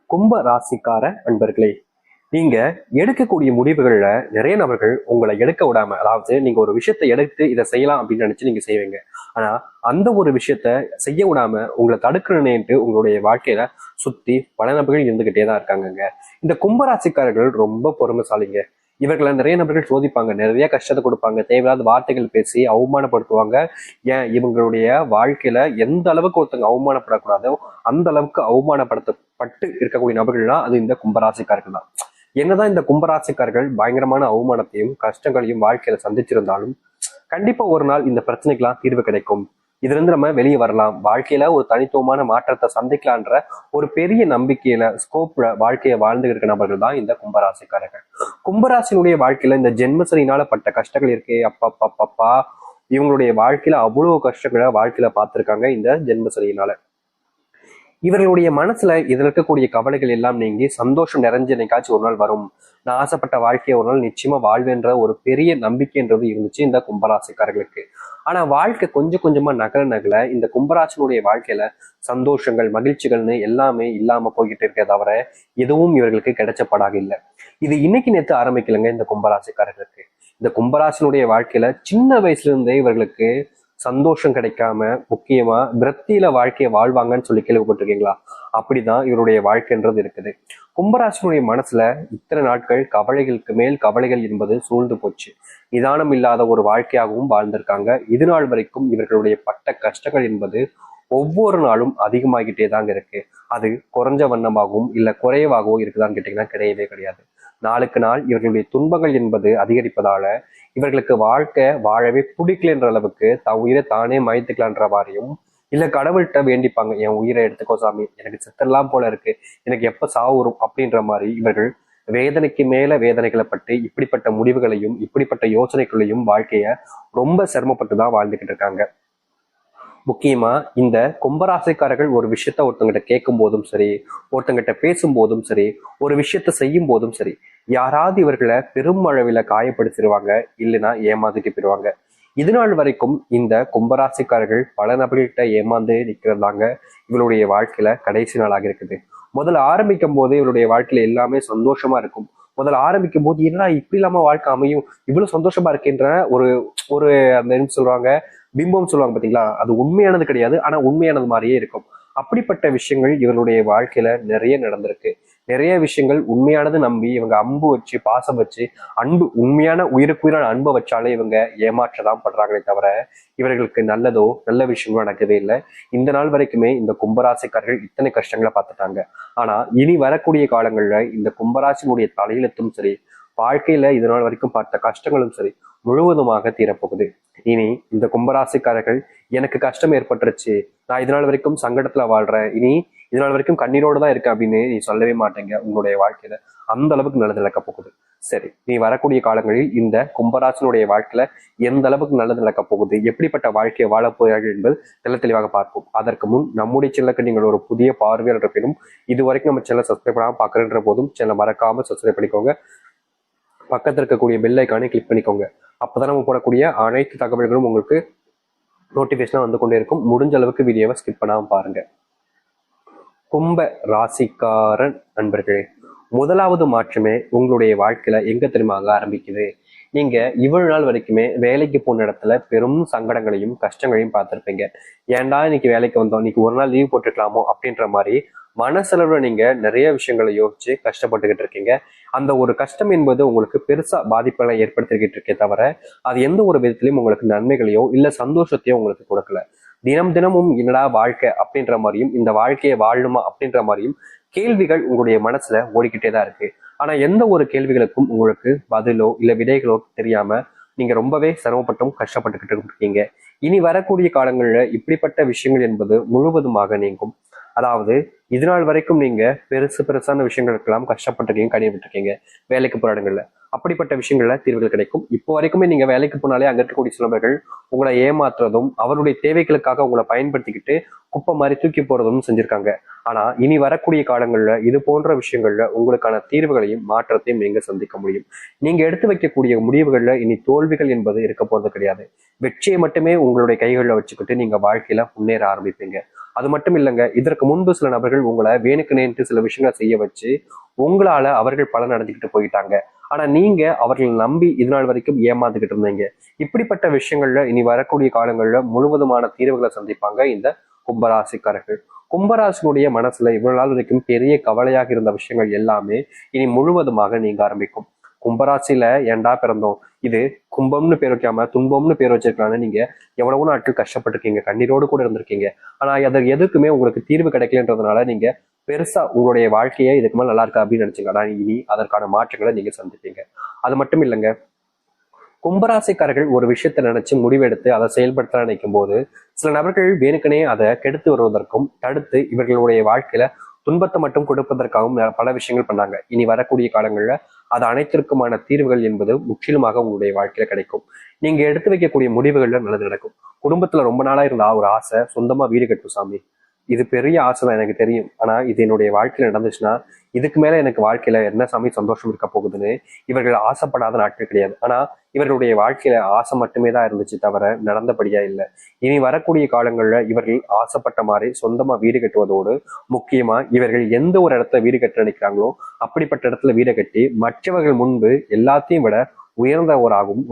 கும்ப ராசிக்கார அன்பர்களே, நீங்க எடுக்கக்கூடிய முடிவுகள்ல நிறைய நபர்கள் உங்களை எடுக்க விடாம, அதாவது நீங்க ஒரு விஷயத்தை எடுத்து இதை செய்யலாம் அப்படின்னு நினைச்சு நீங்க செய்வீங்க. ஆனா அந்த ஒரு விஷயத்த செய்ய விடாம உங்களை தடுக்கணும்னு உங்களுடைய வாழ்க்கையில சுத்தி பல நபர்கள் இருந்துகிட்டே தான் இருக்காங்கங்க. இந்த கும்பராசிக்காரர்கள் ரொம்ப பொறுமைசாலிங்க. இவர்களை நிறைய நபர்கள் சோதிப்பாங்க, நிறைய கஷ்டத்தை கொடுப்பாங்க, தேவையில்லாத வார்த்தைகள் பேசி அவமானப்படுத்துவாங்க. ஏன் இவங்களுடைய வாழ்க்கையில எந்த அளவுக்கு ஒருத்தங்க அவமானப்படக்கூடாதோ அந்த அளவுக்கு அவமானப்படுத்தப்பட்டு இருக்கக்கூடிய நபர்கள்லாம் அது இந்த கும்பராசிக்காரர்கள் தான். என்னதான் இந்த கும்பராசிக்காரர்கள் பயங்கரமான அவமானத்தையும் கஷ்டங்களையும் வாழ்க்கையில சந்திச்சிருந்தாலும் கண்டிப்பா ஒரு நாள் இந்த பிரச்சனைக்கெல்லாம் தீர்வு கிடைக்கும். இதுல இருந்து நம்ம வெளியே வரலாம், வாழ்க்கையில ஒரு தனித்துவமான மாற்றத்தை சந்திக்கலான்ற ஒரு பெரிய நம்பிக்கையில ஸ்கோப்ல வாழ்க்கையை வாழ்ந்து இருக்க நபர்கள் தான் இந்த கும்பராசிக்காரர்கள். கும்பராசினுடைய வாழ்க்கையில இந்த ஜென்மசனினால பட்ட கஷ்டங்கள் இருக்கே அப்பா, இவங்களுடைய வாழ்க்கையில அவ்வளவு கஷ்டங்களை வாழ்க்கையில பார்த்திருக்காங்க இந்த ஜென்மசனியினால. இவர்களுடைய மனசுல இதுல இருக்கக்கூடிய கவலைகள் எல்லாம் நீங்கி சந்தோஷம் நிறைஞ்ச என்னைக்காச்சும் ஒரு நாள் வரும், நான் ஆசைப்பட்ட வாழ்க்கையை ஒரு நாள் நிச்சயமா வாழ்வேன்ற ஒரு பெரிய நம்பிக்கைன்றது இருந்துச்சு இந்த கும்பராசிக்காரர்களுக்கு. ஆனா வாழ்க்கை கொஞ்சம் கொஞ்சமா நகர இந்த கும்பராசினுடைய வாழ்க்கையில சந்தோஷங்கள் மகிழ்ச்சிகள்னு எல்லாமே இல்லாம போய்கிட்டு இருக்கே தவிர எதுவும் இவர்களுக்கு கிடைச்சப்படாக இல்லை. இது இன்னைக்கு நேற்று ஆரம்பிக்கலைங்க. இந்த கும்பராசிக்காரர்களுக்கு இந்த கும்பராசினுடைய வாழ்க்கையில சின்ன வயசுல இருந்தே இவர்களுக்கு சந்தோஷம் கிடைக்காம முக்கியமா விரத்தியில வாழ்க்கையை வாழ்வாங்கன்னு சொல்லி கேள்விப்பட்டிருக்கீங்களா? அப்படிதான் இவருடைய வாழ்க்கைன்றது இருக்குது. கும்பராசினுடைய மனசுல இத்தனை நாட்கள் கவலைகளுக்கு மேல் கவலைகள் என்பது சூழ்ந்து போச்சு. நிதானம் இல்லாத ஒரு வாழ்க்கையாகவும் வாழ்ந்திருக்காங்க. இது நாள் வரைக்கும் இவர்களுடைய பட்ட கஷ்டங்கள் என்பது ஒவ்வொரு நாளும் அதிகமாகிட்டே தாங்க இருக்கு. அது குறைஞ்ச வண்ணமாகவும் இல்ல குறைவாகவோ இருக்குதான்னு கேட்டீங்கன்னா கிடையவே கிடையாது. நாளுக்கு நாள் இவர்களுடைய துன்பங்கள் என்பது அதிகரிப்பதால இவர்களுக்கு வாழ்க்கை வாழவே பிடிக்கலன்ற அளவுக்கு உயிரை தானே மாய்த்துக்கலான்ற மாதிரியும் இல்ல கடவுள்கிட்ட வேண்டிப்பாங்க, என் உயிரை எடுத்துக்கோ சாமி, எனக்கு செத்தெல்லாம் போல இருக்கு, எனக்கு எப்ப சாவு வரும் அப்படின்ற மாதிரி இவர்கள் வேதனைக்கு மேல வேதனைகளை பட்டு இப்படிப்பட்ட முடிவுகளையும் இப்படிப்பட்ட யோசனைகளையும் வாழ்க்கைய ரொம்ப சிரமப்பட்டு தான் வாழ்ந்துகிட்டு இருக்காங்க. முக்கியமா இந்த கும்பராசிக்காரர்கள் ஒரு விஷயத்த ஒருத்தங்கிட்ட கேட்கும் போதும் சரி, ஒருத்தங்கிட்ட பேசும்போதும் சரி, ஒரு விஷயத்த செய்யும் போதும் சரி, யாராவது இவர்களை பெரும் அளவில் காயப்படுத்திடுவாங்க, இல்லைன்னா ஏமாத்திட்டு போயிடுவாங்க. இது நாள் வரைக்கும் இந்த கும்பராசிக்காரர்கள் பல நபர்கள்கிட்ட ஏமாந்து நிற்கிறதாங்க இவளுடைய வாழ்க்கையில கடைசி நாளாக இருக்குது. முதல்ல ஆரம்பிக்கும் போது இவருடைய வாழ்க்கையில எல்லாமே சந்தோஷமா இருக்கும். முதல்ல ஆரம்பிக்கும் போது என்னடா இப்படி இல்லாம வாழ்க்கை அமையும், இவ்வளவு சந்தோஷமா இருக்கின்ற ஒரு ஒரு அந்த என்ன சொல்றாங்க, பிம்பம் சொல்லுவாங்க பாத்தீங்களா, அது உண்மையானது கிடையாது, ஆனா உண்மையானது மாதிரியே இருக்கும். அப்படிப்பட்ட விஷயங்கள் இவருடைய வாழ்க்கையில நிறைய நடந்திருக்கு. நிறைய விஷயங்கள் உண்மையானது நம்பி இவங்க அம்பு வச்சு பாசம் வச்சு அன்பு உண்மையான உயிருக்குயிரான அன்பை வச்சாலே இவங்க ஏமாற்றதான் படுறாங்களே தவிர இவர்களுக்கு நல்லதோ நல்ல விஷயங்களோ நடக்கவே இல்லை. இந்த நாள் வரைக்குமே இந்த கும்பராசிக்காரர்கள் இத்தனை கஷ்டங்களை பார்த்துட்டாங்க. ஆனா இனி வரக்கூடிய காலங்கள்ல இந்த கும்பராசினுடைய தலையெழுத்தும் சரி, வாழ்க்கையில இது நாள் வரைக்கும் பார்த்த கஷ்டங்களும் சரி முழுவதுமாக தீரப்போகுது. இனி இந்த கும்பராசிக்காரர்கள் எனக்கு கஷ்டம் ஏற்பட்டுருச்சு, நான் இதனால் வரைக்கும் சங்கடத்துல வாழ்றேன், இனி இதனால் வரைக்கும் கண்ணீரோடு தான் இருக்கேன் அப்படின்னு நீ சொல்லவே மாட்டேங்க. உங்களுடைய வாழ்க்கையில அந்த அளவுக்கு நல்லது நடக்க போகுது. சரி, நீ வரக்கூடிய காலங்களில் இந்த கும்பராசினுடைய வாழ்க்கையில எந்த அளவுக்கு நல்லது நடக்க போகுது, எப்படிப்பட்ட வாழ்க்கையை வாழ போகிறார்கள் என்பது தெளிவாக பார்ப்போம். அதற்கு முன் நம்முடைய சேனலுக்கு நீங்கள் ஒரு புதிய பார்வையாளர் இருப்பினும் இது வரைக்கும் நம்ம சேனலை சப்ஸ்கிரைப் பண்ணாமல் பார்க்குறன்ற போதும் சேனலை மறக்காம சப்ஸ்கிரைப் பண்ணிக்கோங்க. பக்கத்தில் இருக்கக்கூடிய பெல் ஐக்கானை கிளிக் பண்ணிக்கோங்க. அப்போதான் நம்ம போடக்கூடிய அனைத்து தகவல்களும் உங்களுக்கு நோட்டிஃபிகேஷனாக வந்து கொண்டே இருக்கும். முடிஞ்ச அளவுக்கு வீடியோவை ஸ்கிப் பண்ணாமல் பாருங்க. கும்ப ராசிக்காரன் நண்பர்களே, முதலாவது மாற்றமே உங்களுடைய வாழ்க்கையில எங்க தெரியுமா ஆரம்பிக்குது? நீங்க இவ்வளவு நாள் வரைக்குமே வேலைக்கு போன இடத்துல பெரும் சங்கடங்களையும் கஷ்டங்களையும் பார்த்திருப்பீங்க. ஏன்டா இன்னைக்கு வேலைக்கு வந்தோம், இன்னைக்கு ஒரு நாள் லீவ் போட்டுக்கலாமோ அப்படின்ற மாதிரி மனசளவுல நீங்க நிறைய விஷயங்களை யோசிச்சு கஷ்டப்பட்டுக்கிட்டு இருக்கீங்க. அந்த ஒரு கஷ்டம் என்பது உங்களுக்கு பெருசா பாதிப்புகளை ஏற்படுத்திக்கிட்டு இருக்கே தவிர அது எந்த ஒரு விதத்திலையும் உங்களுக்கு நன்மைகளையோ இல்ல சந்தோஷத்தையோ உங்களுக்கு கொடுக்கல. தினம் தினமும் என்னடா வாழ்க்கை அப்படின்ற மாதிரியும் இந்த வாழ்க்கையை வாழணுமா அப்படின்ற மாதிரியும் கேள்விகள் உங்களுடைய மனசுல ஓடிக்கிட்டே தான் இருக்கு. ஆனா எந்த ஒரு கேள்விகளுக்கும் உங்களுக்கு பதிலோ இல்ல விடைகளோ தெரியாம நீங்க ரொம்பவே சிரமப்பட்டும் கஷ்டப்பட்டுக்கிட்டு இருக்கீங்க. இனி வரக்கூடிய காலங்கள்ல இப்படிப்பட்ட விஷயங்கள் என்பது முழுவதுமாக நீங்கும். அதாவது இது நாள் வரைக்கும் நீங்க பெருசான விஷயங்களுக்கெல்லாம் கஷ்டப்பட்டிருக்கீங்க, கடினப்பட்டிருக்கீங்க வேலைக்கு போற இடங்கள்ல. அப்படிப்பட்ட விஷயங்கள்ல தீர்வுகள் கிடைக்கும். இப்போ வரைக்குமே நீங்க வேலைக்கு போனாலே அங்க இருக்கக்கூடிய சிலவர்கள் உங்களை ஏமாத்துறதும் அவருடைய தேவைகளுக்காக உங்களை பயன்படுத்திக்கிட்டு குப்பை மாதிரி தூக்கி போறதும் செஞ்சிருக்காங்க. ஆனா இனி வரக்கூடிய காலங்கள்ல இது போன்ற விஷயங்கள்ல உங்களுக்கான தீர்வுகளையும் மாற்றத்தையும் நீங்க சந்திக்க முடியும். நீங்க எடுத்து வைக்கக்கூடிய முடிவுகள்ல இனி தோல்விகள் என்பது இருக்க போறது கிடையாது. வெற்றியை மட்டுமே உங்களுடைய கைகளில் வச்சுக்கிட்டு நீங்க வாழ்க்கையில முன்னேற ஆரம்பிப்பீங்க. அது மட்டும் இல்லைங்க, இதற்கு முன்பு சில நபர்கள் உங்களை வேணுக்கு நேர்த்து சில விஷயங்களை செய்ய வச்சு உங்களால அவர்கள் பலன் அடைஞ்சுக்கிட்டு போயிட்டாங்க. ஆனா நீங்க அவர்களை நம்பி இது நாள் வரைக்கும் ஏமாந்துகிட்டு இருந்தீங்க. இப்படிப்பட்ட விஷயங்கள்ல இனி வரக்கூடிய காலங்கள்ல முழுவதுமான தீர்வுகளை சந்திப்பாங்க இந்த கும்பராசிக்காரர்கள். கும்பராசினுடைய மனசுல இவ்வளவு நாள் வரைக்கும் பெரிய கவலையாக இருந்த விஷயங்கள் எல்லாமே இனி முழுவதுமாக நீங்க ஆரம்பிக்கும். கும்பராசியில ஏன்டா பிறந்தோம், இது கும்பம்னு பேர் வைக்காம துன்பம்னு பேர் வச்சிருக்கலாம்னு நீங்க எவ்வளவோ நாட்கள் கஷ்டப்பட்டிருக்கீங்க, கண்ணீரோடு கூட இருந்திருக்கீங்க. ஆனா அது எதுக்குமே உங்களுக்கு தீர்வு கிடைக்கலன்றதுனால நீங்க பெருசா உங்களுடைய வாழ்க்கையை இதுக்கு மேல நல்லா இருக்கா அப்படின்னு நினைச்சீங்க. ஆனா இனி அதற்கான மாற்றங்களை நீங்க சந்திப்பீங்க. அது மட்டும் இல்லைங்க, கும்பராசிக்காரர்கள் ஒரு விஷயத்தை நினைச்சு முடிவெடுத்து அதை செயல்படுத்த நினைக்கும் போது சில நபர்கள் வேணுக்கனே அதை கெடுத்து வருவதற்கும் தடுத்து இவர்களுடைய வாழ்க்கையில துன்பத்தை மட்டும் கொடுப்பதற்காகவும் பல விஷயங்கள் பண்ணாங்க. இனி வரக்கூடிய காலங்கள்ல அது அனைத்திற்குமான தீர்வுகள் என்பது முற்றிலுமாக உங்களுடைய வாழ்க்கையில கிடைக்கும். நீங்க எடுத்து வைக்கக்கூடிய முடிவுகள்ல நல்லது நடக்கும். குடும்பத்துல ரொம்ப நாளா இருந்த ஒரு ஆசை, சொந்தமா வீடு கட்டும் சாமி, இது பெரிய ஆசை தான் எனக்கு தெரியும். ஆனா இது என்னுடைய வாழ்க்கையில நடந்துச்சுன்னா இதுக்கு மேல எனக்கு வாழ்க்கையில என்ன சாமி சந்தோஷம் இருக்க போகுதுன்னு இவர்கள் ஆசைப்படாத நாட்கள் கிடையாது. ஆனா இவர்களுடைய வாழ்க்கையில ஆசை மட்டுமே தான் இருந்துச்சு தவிர நடந்தபடியா இல்லை. இனி வரக்கூடிய காலங்கள்ல இவர்கள் ஆசைப்பட்ட மாதிரி சொந்தமா வீடு கட்டுவதோடு முக்கியமா இவர்கள் எந்த ஒரு இடத்துல வீடு கட்ட நினைக்கிறாங்களோ அப்படிப்பட்ட இடத்துல வீடு கட்டி மற்றவர்கள் முன்பு எல்லாத்தையும் விட உயர்ந்த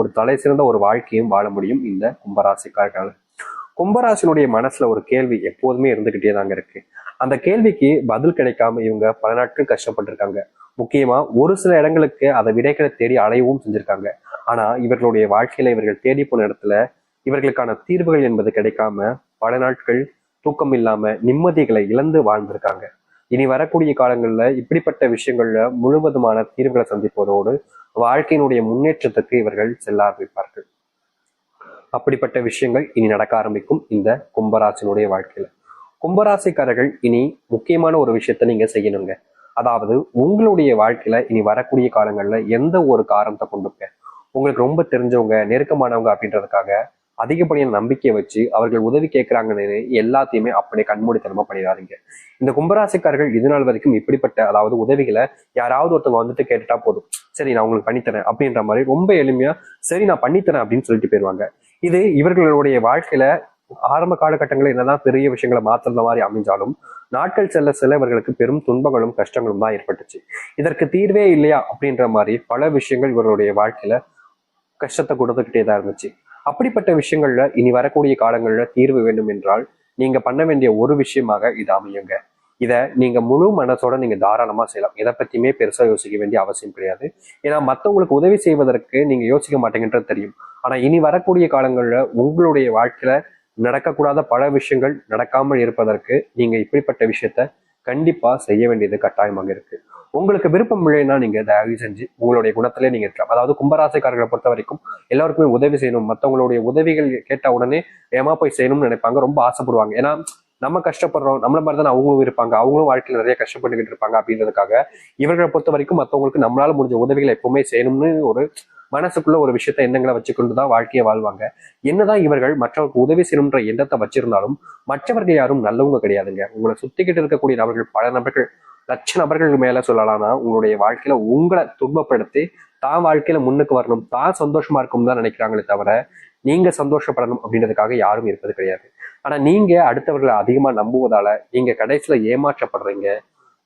ஒரு தலை சிறந்த ஒரு வாழ்க்கையும் வாழ முடியும் இந்த கும்பராசிக்காரர்கள். கும்பராசினுடைய மனசுல ஒரு கேள்வி எப்போதுமே இருந்துகிட்டே தாங்க இருக்கு. அந்த கேள்விக்கு பதில் கிடைக்காம இவங்க பல நாட்கள் கஷ்டப்பட்டிருக்காங்க. முக்கியமா ஒரு சில இடங்களுக்கு அதை விடைகளை தேடி அலையவும் செஞ்சிருக்காங்க. ஆனா இவர்களுடைய வாழ்க்கையில இவர்கள் தேடி போன இடத்துல இவர்களுக்கான தீர்வுகள் என்பது கிடைக்காம பல நாட்கள் தூக்கம் இல்லாம நிம்மதிகளை இழந்து வாழ்ந்திருக்காங்க. இனி வரக்கூடிய காலங்கள்ல இப்படிப்பட்ட விஷயங்கள்ல முழுவதுமான தீர்வுகளை சந்திப்பதோடு வாழ்க்கையினுடைய முன்னேற்றத்துக்கு இவர்கள் செல்ல ஆரம்பிப்பார்கள். அப்படிப்பட்ட விஷயங்கள் இனி நடக்க ஆரம்பிக்கும் இந்த கும்பராசினுடைய வாழ்க்கையில. கும்பராசிக்காரர்கள் இனி முக்கியமான ஒரு விஷயத்த நீங்க செய்யணுங்க. அதாவது உங்களுடைய வாழ்க்கையில இனி வரக்கூடிய காலங்கள்ல எந்த ஒரு காரணத்தை கொண்டுங்க உங்களுக்கு ரொம்ப தெரிஞ்சவங்க நெருக்கமானவங்க அப்படின்றதுக்காக அதிகப்படியான நம்பிக்கையை வச்சு அவர்கள் உதவி கேட்கிறாங்கன்னு எல்லாத்தையுமே அப்படியே கண்மூடித்தனமா பண்ணிடாதீங்க. இந்த கும்பராசிக்காரர்கள் இது நாள் வரைக்கும் இப்படிப்பட்ட அதாவது உதவிகளை யாராவது ஒருத்தவங்க வந்துட்டு கேட்டுட்டா போதும், சரி நான் உங்களுக்கு பண்ணித்தரேன் அப்படின்ற மாதிரி ரொம்ப எளிமையா சரி நான் பண்ணித்தரேன் அப்படின்னு சொல்லிட்டு போயிருவாங்க. இது இவர்களுடைய வாழ்க்கையில ஆரம்ப காலகட்டங்களில் என்னதான் பெரிய விஷயங்களை மாற்றுற மாதிரி அமைஞ்சாலும் நாட்கள் செல்ல செல்ல இவர்களுக்கு பெரும் துன்பங்களும் கஷ்டங்களும் தான் ஏற்பட்டுச்சு. இதற்கு தீர்வே இல்லையா அப்படின்ற மாதிரி பல விஷயங்கள் இவர்களுடைய வாழ்க்கையில கஷ்டத்தை கொடுத்துக்கிட்டே தான் இருந்துச்சு. அப்படிப்பட்ட விஷயங்கள்ல இனி வரக்கூடிய காலங்கள்ல தீர்வு வேண்டும் என்றால் நீங்க பண்ண வேண்டிய ஒரு விஷயமாக இது அமையுங்க. இதை நீங்க முழு மனசோட நீங்க தாராளமா செய்யலாம். எதை பத்தியுமே பெருசா யோசிக்க வேண்டிய அவசியம் கிடையாது. ஏன்னா மற்றவங்களுக்கு உதவி செய்வதற்கு நீங்க யோசிக்க மாட்டேங்கன்றது தெரியும். ஆனா இனி வரக்கூடிய காலங்கள்ல உங்களுடைய வாழ்க்கையில நடக்கக்கூடாத பல விஷயங்கள் நடக்காமல் இருப்பதற்கு நீங்க இப்படிப்பட்ட விஷயத்த கண்டிப்பா செய்ய வேண்டியது கட்டாயமாக இருக்கு. உங்களுக்கு விருப்பம் இல்லைன்னா நீங்க தயவு செஞ்சு உங்களுடைய குணத்திலே நீங்க இருக்கலாம். அதாவது கும்பராசிக்காரர்களை பொறுத்த வரைக்கும் எல்லாருக்குமே உதவி செய்யணும், மற்றவங்களுடைய உதவிகள் கேட்ட உடனே ஏமா போய் செய்யணும்னு நினைப்பாங்க, ரொம்ப ஆசைப்படுவாங்க. ஏன்னா நம்ம கஷ்டப்படுறோம், நம்மள மாதிரி தான் அவங்களும் இருப்பாங்க, அவங்களும் வாழ்க்கையில் நிறைய கஷ்டப்பட்டுக்கிட்டு இருப்பாங்க அப்படின்றதுக்காக இவர்களை பொறுத்த வரைக்கும் மற்றவங்களுக்கு நம்மளால முடிஞ்ச உதவிகளை எப்பவுமே செய்யணும்னு ஒரு மனசுக்குள்ள ஒரு விஷயத்த எண்ணங்களை வச்சுக்கொண்டுதான் வாழ்க்கையை வாழ்வாங்க. என்னதான் இவர்கள் மற்றவருக்கு உதவி செய்யணும்ன்ற எண்ணத்தை வச்சிருந்தாலும் மற்றவர்கள் யாரும் நல்லவங்க கிடையாதுங்க. உங்களை சுத்திக்கிட்டு இருக்கக்கூடிய நபர்கள் பல நபர்கள் லட்ச நபர்கள் மேல சொல்லலாம்னா உங்களுடைய வாழ்க்கையில உங்களை துன்பப்படுத்தி தான் வாழ்க்கையில முன்னுக்கு வரணும், தான் சந்தோஷமா இருக்கும் தான் நினைக்கிறாங்களே தவிர நீங்க சந்தோஷப்படணும் அப்படின்றதுக்காக யாரும் இருப்பது கிடையாது. ஆனா நீங்க அடுத்தவர்களை அதிகமா நம்புவதால நீங்க கடைசியில ஏமாற்றப்படுறீங்க.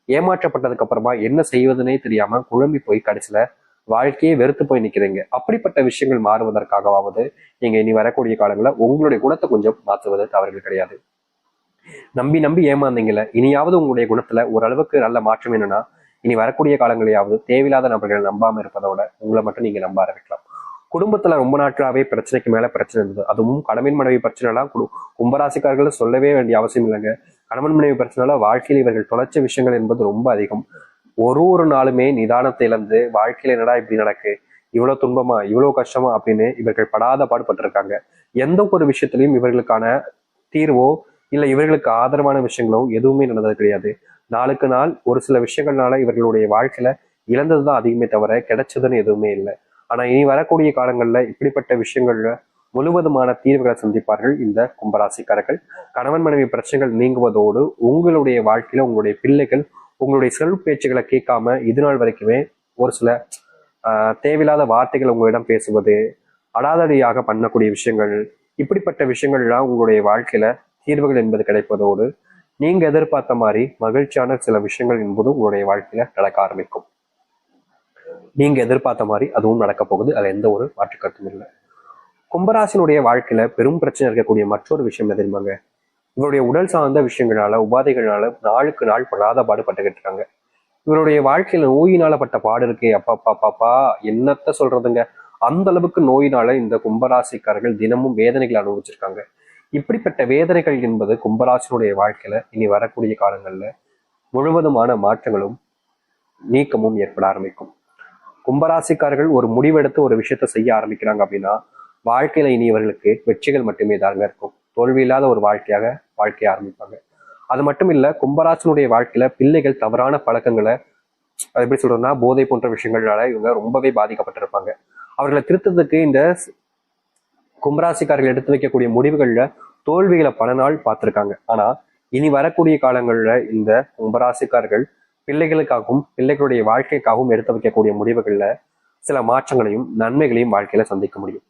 ஏமாற்றப்பட்டதுக்கு அப்புறமா என்ன செய்வதுன்னே தெரியாம குழம்பி போய் கடைசியில வாழ்க்கையே வெறுத்து போய் நிக்கிறீங்க. அப்படிப்பட்ட விஷயங்கள் மாறுவதற்காகவாவது நீங்க இனி வரக்கூடிய காலங்களில் உங்களுடைய குணத்தை கொஞ்சம் மாற்றுவது தவறுகள் கிடையாது. நம்பி நம்பி ஏமாந்தீங்கல்ல, இனியாவது உங்களுடைய குணத்துல ஓரளவுக்கு நல்ல மாற்றம் என்னன்னா இனி வரக்கூடிய காலங்களையாவது தேவையில்லாத நபர்களை நம்பாம இருப்பதோட உங்களை மட்டும் நீங்க நம்ப ஆரம்பிக்கலாம். குடும்பத்துல ரொம்ப நாட்களாவே பிரச்சனைக்கு மேல பிரச்சனை இருந்தது, அதுவும் கணவன் மனைவி பிரச்சனைலாம் கும்பராசிக்காரர்கள் சொல்லவே வேண்டிய அவசியம் இல்லைங்க. கணவன் மனைவி பிரச்சனைல வாழ்க்கையில் இவர்கள் தொலைச்ச விஷயங்கள் என்பது ரொம்ப அதிகம். ஒரு நாளுமே நிதானத்தை இழந்து வாழ்க்கையில என்னடா இப்படி நடக்கு, இவ்வளவு துன்பமா இவ்வளவு கஷ்டமா அப்படின்னு இவர்கள் படாத பாடுபட்டிருக்காங்க. எந்த ஒரு விஷயத்திலையும் இவர்களுக்கான தீர்வோ இல்ல இவர்களுக்கு ஆதரவான விஷயங்களோ எதுவுமே நடந்தது கிடையாது. நாளுக்கு நாள் ஒரு சில விஷயங்கள்னால இவர்களுடைய வாழ்க்கையில இழந்ததுதான் அதிகமே தவிர கிடைச்சதுன்னு எதுவுமே இல்லை. ஆனா இனி வரக்கூடிய காலங்கள்ல இப்படிப்பட்ட விஷயங்கள்ல முழுவதுமான தீர்வுகளை சந்திப்பார்கள் இந்த கும்பராசிக்காரர்கள். கணவன் மனைவி பிரச்சனைகள் நீங்குவதோடு உங்களுடைய வாழ்க்கையில உங்களுடைய பிள்ளைகள் உங்களுடைய செல்வ பேச்சுகளை கேட்காம இது நாள் வரைக்குமே ஒரு சில தேவையில்லாத வார்த்தைகள் உங்களிடம் பேசுவது, அடாதடியாக பண்ணக்கூடிய விஷயங்கள், இப்படிப்பட்ட விஷயங்கள்லாம் உங்களுடைய வாழ்க்கையில தீர்வுகள் என்பது கிடைப்பதோடு நீங்க எதிர்பார்த்த மாதிரி மகிழ்ச்சியான சில விஷயங்கள் என்பதும் உங்களுடைய வாழ்க்கையில நடக்க ஆரம்பிக்கும். நீங்க எதிர்பார்த்த மாதிரி அதுவும் நடக்க போகுது, அதுல எந்த ஒரு மாற்று கருத்தும் இல்லை. கும்பராசினுடைய வாழ்க்கையில பெரும் பிரச்சனை இருக்கக்கூடிய மற்றொரு விஷயம் என்ன தெரியுமாங்க? இவருடைய உடல் சார்ந்த விஷயங்களால உபாதைகளால நாளுக்கு நாள் படாத பாடுபட்டுக்கிட்டு இருக்காங்க. இவருடைய வாழ்க்கையில நோயினால பட்ட பாடு இருக்கே, அப்பா பாப்பா என்னத்த சொல்றதுங்க. அந்த அளவுக்கு நோயினால இந்த கும்பராசிக்காரர்கள் தினமும் வேதனைகள் அனுபவிச்சிருக்காங்க. இப்படிப்பட்ட வேதனைகள் என்பது கும்பராசினுடைய வாழ்க்கையில இனி வரக்கூடிய காலங்கள்ல முழுவதுமான மாற்றங்களும் நீக்கமும் ஏற்பட ஆரம்பிக்கும். கும்பராசிக்காரர்கள் ஒரு முடிவெடுத்து ஒரு விஷயத்த செய்ய ஆரம்பிக்கிறாங்க அப்படின்னா வாழ்க்கையில இனி இவர்களுக்கு வெற்றிகள் மட்டுமே தாங்க இருக்கும். தோல்வி இல்லாத ஒரு வாழ்க்கைய ஆரம்பிப்பாங்க. அது மட்டும் இல்ல, கும்பராசினுடைய வாழ்க்கையில பிள்ளைகள் தவறான பழக்கங்களை, அது எப்படி சொல்றதுன்னா போதை போன்ற விஷயங்களால இவங்க ரொம்பவே பாதிக்கப்பட்டிருப்பாங்க. அவர்களை திருத்தத்துக்கு இந்த கும்பராசிக்காரர்கள் எடுத்து வைக்கக்கூடிய முடிவுகள்ல தோல்விகளை பல நாள் பார்த்திருக்காங்க. ஆனா இனி வரக்கூடிய காலங்கள்ல இந்த கும்பராசிக்காரர்கள் பிள்ளைகளுக்காகவும் பிள்ளைகளுடைய வாழ்க்கைக்காகவும் எடுத்து வைக்கக்கூடிய முடிவுகள்ல சில மாற்றங்களையும் நன்மைகளையும் வாழ்க்கையில சந்திக்க முடியும்.